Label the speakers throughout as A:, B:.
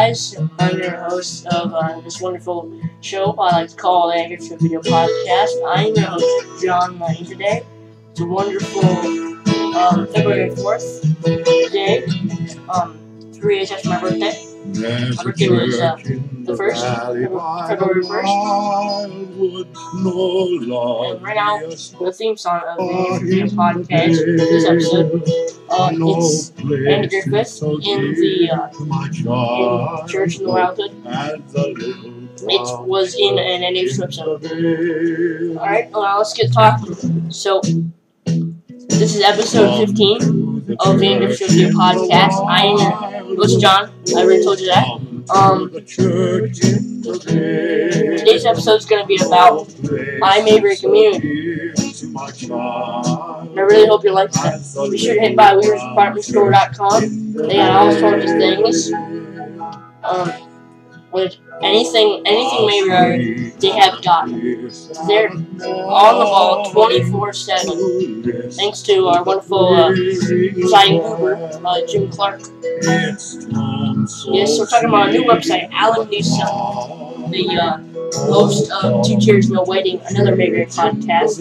A: guys? I'm your host of this wonderful show I like to call the Agriculture Video Podcast. I'm your host, John Lane, today. It's a wonderful February 4th day, 3 days after my birthday. My birthday was the 1st, February 1st. And right now, the theme song of the Agriculture Video Podcast for this episode, it's Andy Griffith in the in Church in the Wildwood. It was in an NH episode. Alright, well, let's get talking. So, this is episode 15 of the Agriculture Video Podcast. I am your host, John. I already told you that. Today's episode is going to be about iMayberry community. And I really hope you like that. Be sure to hit by weaversdepartmentstore.com. They got all sorts of things. With anything Mayberry, they have got. They're on the ball 24/7. Thanks to our wonderful presiding Uber, Jim Clark. Yes, we're talking about a new website, Alan Newsom, the host of Two Chairs No Waiting, another Mayberry podcast.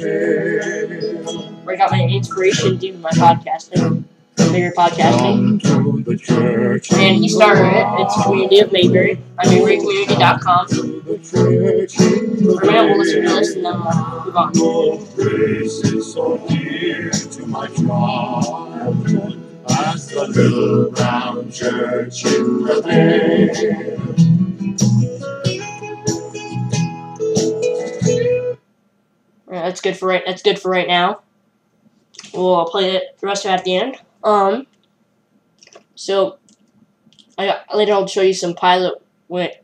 A: Where I got my inspiration due to my podcasting. Mayberry podcasting. And he started it. It's a community of Mayberry. iMayberrycommunity.com. For now, we'll listen to this and then we'll move on. As the little brown church in the bay. That's good for right now. We'll play it the rest of it at the end. So later I'll show you some pilot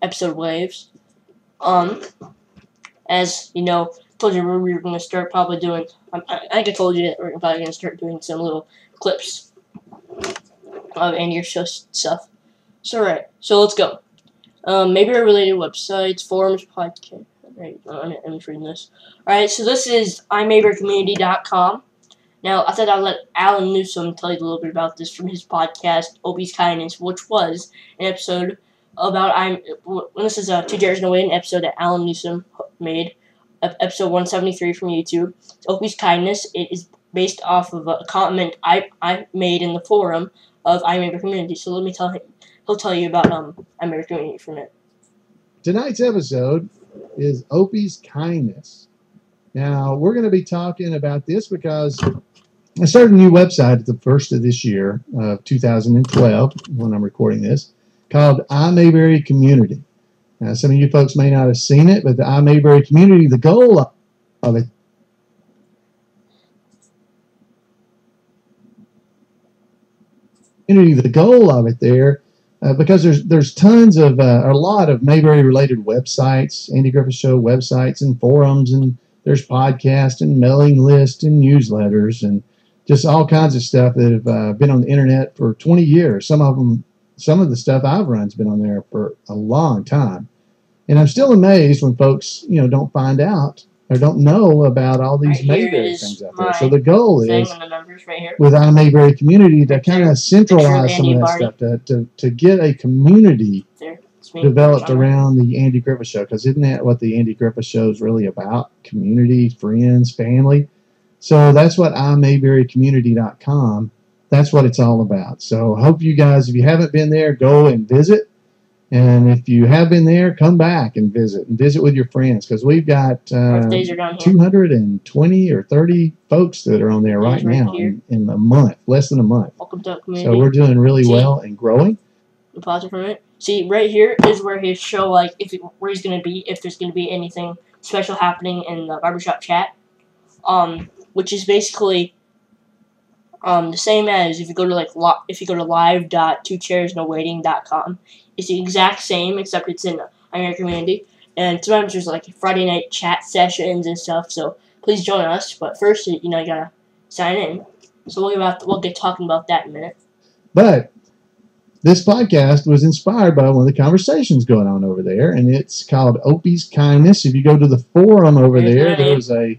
A: episode waves. As you know, told you we were going to start probably doing. I think I told you that we're probably going to start doing some little clips of Andy show stuff. So right, so let's go. Mayberry related websites, forums, podcast. Right, I'm just reading this. Alright, so this is iMayberrycommunity.com. Now, I thought I'd let Alan Newsom tell you a little bit about this from his podcast, Opie's Kindness, which was an episode about this is Two Chairs No Waiting, an episode that Alan Newsom made, episode 173 from YouTube. It's Opie's Kindness. It is based off of a comment I made in the forum of iMayberry Community. So let me tell him. He'll tell you about iMayberry Community for a minute.
B: Tonight's episode is Opie's Kindness. Now, we're going to be talking about this because I started a new website at the first of this year, 2012, when I'm recording this, called iMayberry Community. Now, some of you folks may not have seen it, but the iMayberry Community, the goal of it there, because there's tons of a lot of Mayberry related websites, Andy Griffith Show websites and forums, and there's podcasts and mailing lists and newsletters and just all kinds of stuff that have been on the internet for 20 years. Some of the stuff I've run has been on there for a long time, and I'm still amazed when folks don't find out or don't know about all these Mayberry things out there. So the goal is with iMayberry Community to kind of centralize some of that stuff, to get a community developed around the Andy Griffith Show, because isn't that what the Andy Griffith Show is really about? Community, friends, family. So that's what iMayberrycommunity.com, that's what it's all about. So hope you guys, if you haven't been there, go and visit. And if you have been there, come back and visit with your friends, because we've got 220 or 30 folks that are on there right now in a month, less than a month.
A: Welcome to the community.
B: So we're doing really well and growing.
A: Pause it for a minute. See, right here is where his show, where he's going to be, if there's going to be anything special happening in the barbershop chat, which is basically the same as if you go to live.twocairsnowaiting.com. It's the exact same, except it's in iMayberry Community, and sometimes there's Friday night chat sessions and stuff. So please join us. But first, you gotta sign in. So we'll get talking about that in a minute.
B: But this podcast was inspired by one of the conversations going on over there, and it's called Opie's Kindness. If you go to the forum over there was a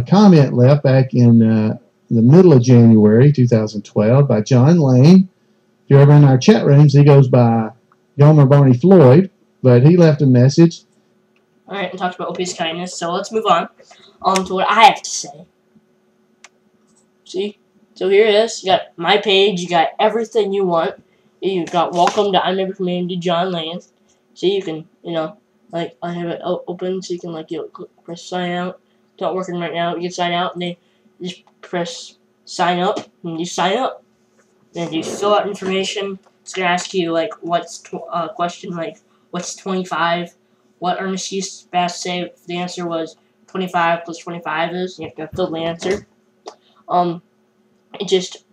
B: comment left back in the middle of January 2012 by John Lane. If you're ever in our chat rooms, he goes by Gomer Barney Floyd, but he left a message.
A: Alright, and talked about Opie's kindness, so let's move on to what I have to say. See? So here it is. You got my page, you got everything you want. You got welcome to iMayberry Community John Land. So you can, like, I have it open so you can, like, press sign out. It's not working right now. You can sign out and then you just press sign up and you sign up. Then you fill out information. It's going to ask you, like, question, like, what's 25? What Ernest used to say? The answer was 25 plus 25 is. You have to fill the answer. Just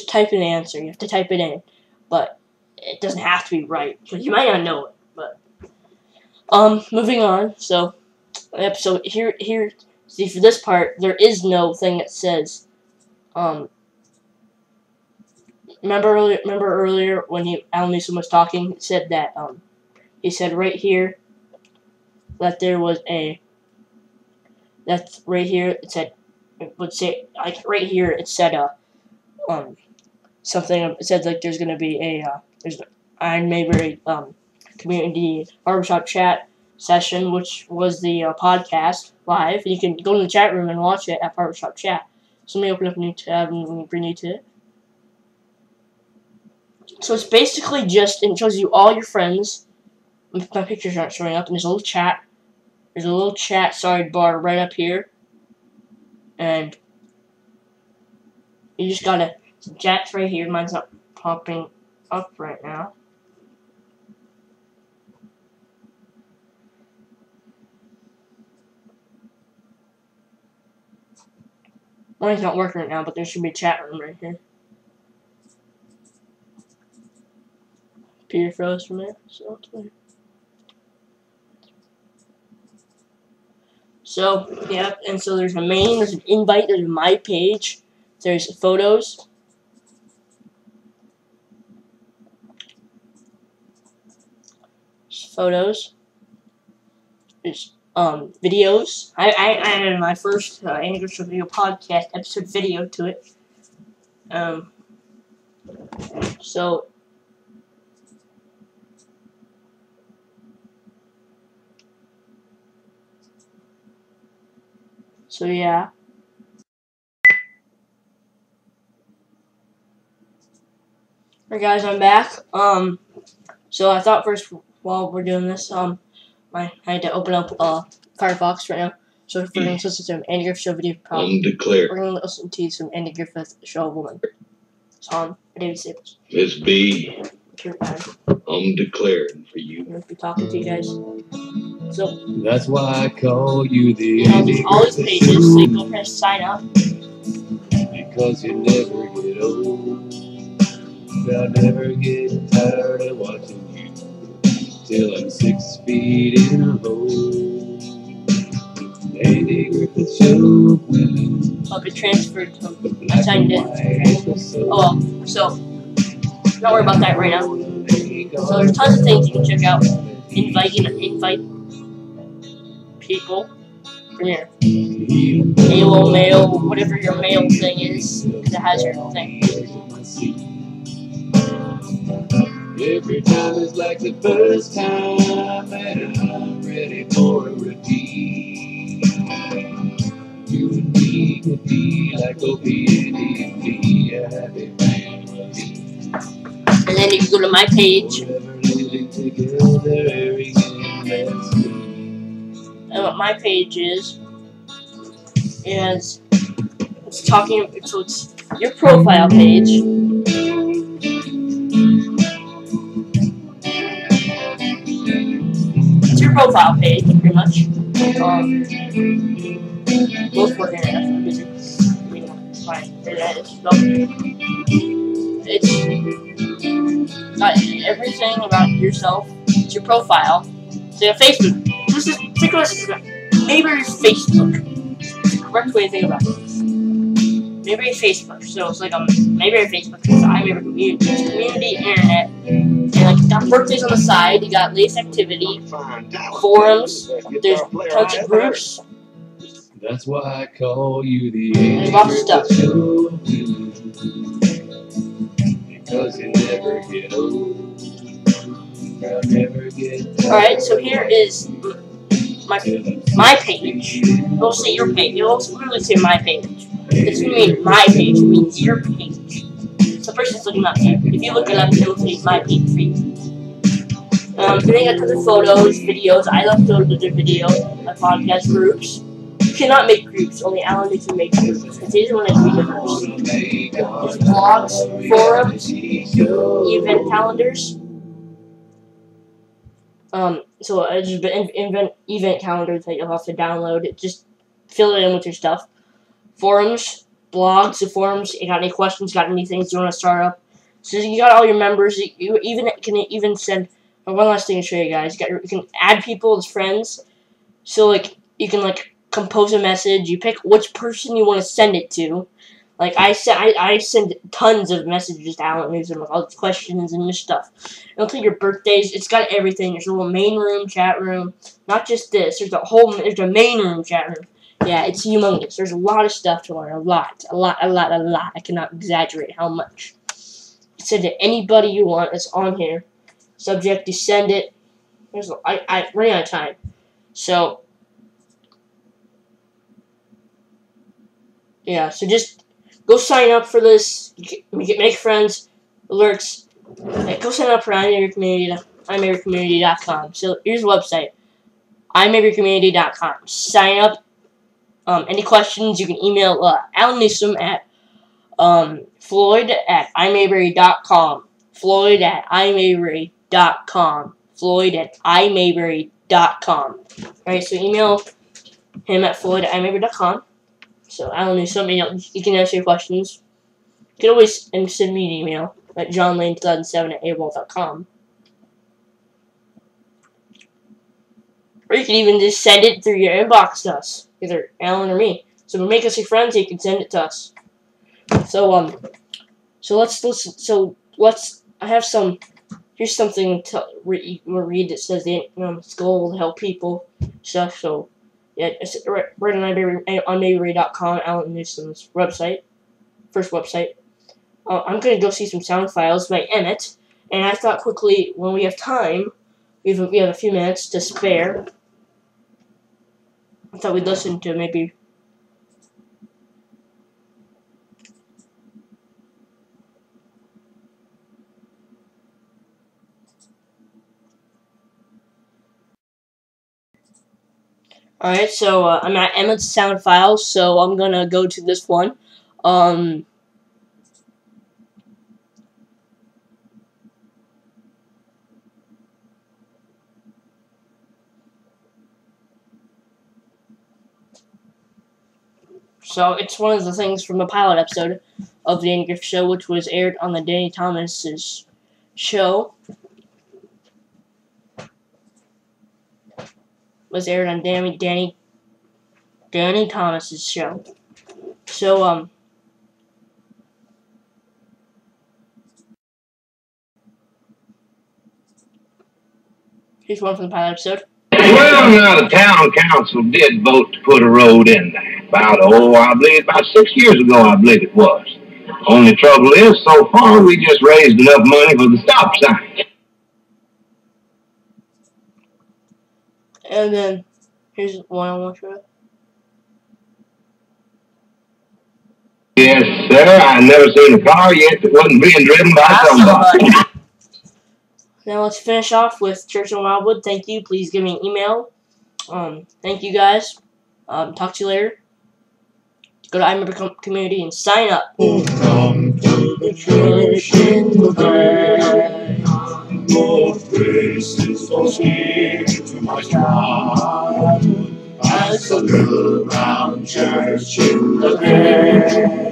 A: type in the answer. You have to type it in, but it doesn't have to be right because you might not know it. But moving on. So here. See, for this part, there is no thing that says. Remember earlier when Alan Newsom was talking? He said that he said right here that there was a. That's right here. It said. It would say, like, right here it said something. It said, like, there's gonna be there's an iMayberry community barbershop chat session, which was the podcast live. You can go to the chat room and watch it at barbershop chat. So let me open up a new tab and bring you to it. So it's basically just, it shows you all your friends. My pictures aren't showing up, and there's a little chat. There's a little chat sidebar right up here. And you just gotta, chat's right here. Mine's not popping up right now. Mine's not working right now, but there should be a chat room right here. Peter froze from there, so it's weird. So, yeah, and so there's a main, there's an invite, there's my page, there's photos. There's videos. I added my first English video podcast episode video to it. So yeah. Alright guys, I'm back. So I thought first while we're doing this, I had to open up Firefox right now. So if we're going to listen to some Andy Griffith Show video, we're going to listen to some Andy Griffith Show Woman. Song by David Staples.
C: Miss B, I'm declaring for you.
A: I'm going to be talking to you guys. So
C: that's why I call you the
A: Andy all these pages, so you can go press sign up.
C: Because you never get old. I'll never get tired of watching you till I'm 6 feet in a hole. Andy Griffith Show Women.
A: I'll be transferred to I signed in. Oh well, so don't worry about that right now. So there's tons of things you can check out. Invite people from your AOL mail, whatever your mail thing is, because it has your thing.
C: Every time is like the first time, and I'm ready for a repeat. You and me could be like Opie and E15, a happy family.
A: And then you can go to my page. And what my page is it's talking. So it's your profile page. It's your profile page, pretty much. Both working at I'm busy. Fine, there that is. So, it's got everything about yourself. It's your profile. So you have Facebook. Think of this as iMayberry's Facebook. It's the correct way to think about it. iMayberry Facebook. So it's like iMayberry Facebook. It's iMayberry community. It's community internet. And like you got birthdays on the side. You got latest activity, forums. There's tons of groups.
C: That's why I call you the
A: There's lots of stuff.
C: Because you never get old. I'll never get tired.
A: Alright, so here is my page. It'll say your page. It'll literally say my page. It doesn't mean my page, it means your page. So the person's looking up here. If you look it up, it'll say my page for you. Then I got tons of photos, videos. I love to do video, my podcast groups. You cannot make groups, only Alan needs to make groups. Because he's the one that created groups. There's blogs, forums, event calendars. So it's just an event calendar that you'll have to download. Just fill it in with your stuff. Forums, blogs, the forums. You got any questions? Got any things you want to start up? So you got all your members. You can even send. One last thing to show you guys. You can add people as friends. So like you can like compose a message. You pick which person you want to send it to. Like I send tons of messages to Alan Newsom with all these questions and this stuff. It'll tell your birthdays. It's got everything. There's a little main room, chat room. Not just this. There's a main room, chat room. Yeah, it's humongous. There's a lot of stuff to learn. A lot. I cannot exaggerate how much. Send it to anybody you want. It's on here. Subject, you send it. I running out of time. So yeah, so just go sign up for this. Make friends, alerts. Go sign up for iMayberryCommunity.com. So here's the website, iMayberryCommunity.com. Sign up. Any questions, you can email Alan Newsom at Floyd@iMayberry.com. Floyd@iMayberry.com. Floyd@iMayberry.com. Alright, so email him at Floyd@iMayberry.com. So Alan Newsom, you can answer your questions. You can always send me an email at johnlane2007@AOL.com. Or you can even just send it through your inbox to us, either Alan or me. So to make us your friends, you can send it to us. So let's I have some. Here's something to read that says the its goal to help people stuff. So yeah, it's right on iMayberry.com, Alan Newsom's website, first website. I'm gonna go see some sound files by Emmett, and I thought quickly when we have time, we have a few minutes to spare. I thought we'd listen to maybe. Alright, so I'm at Emmett's sound files, so I'm gonna go to this one. So it's one of the things from a pilot episode of the Andy Griffith Show, which was aired on the Danny Thomas's show. Was aired on Danny Thomas's show. So here's one from the pilot episode.
D: Well, now the town council did vote to put a road in there. I believe about 6 years ago, I believe it was. Only trouble is, so far, we just raised enough money for the stop sign.
A: And then, here's one I want to show.
D: Yes, sir, I've never seen a car yet that wasn't being driven by somebody.
A: Now let's finish off with Church in Wildwood. Thank you. Please give me an email. Thank you guys. Talk to you later. Go to iMayberry Community and sign up.
C: Come to the church in the bay. More faces will speak to my child. As a little round church in the bay.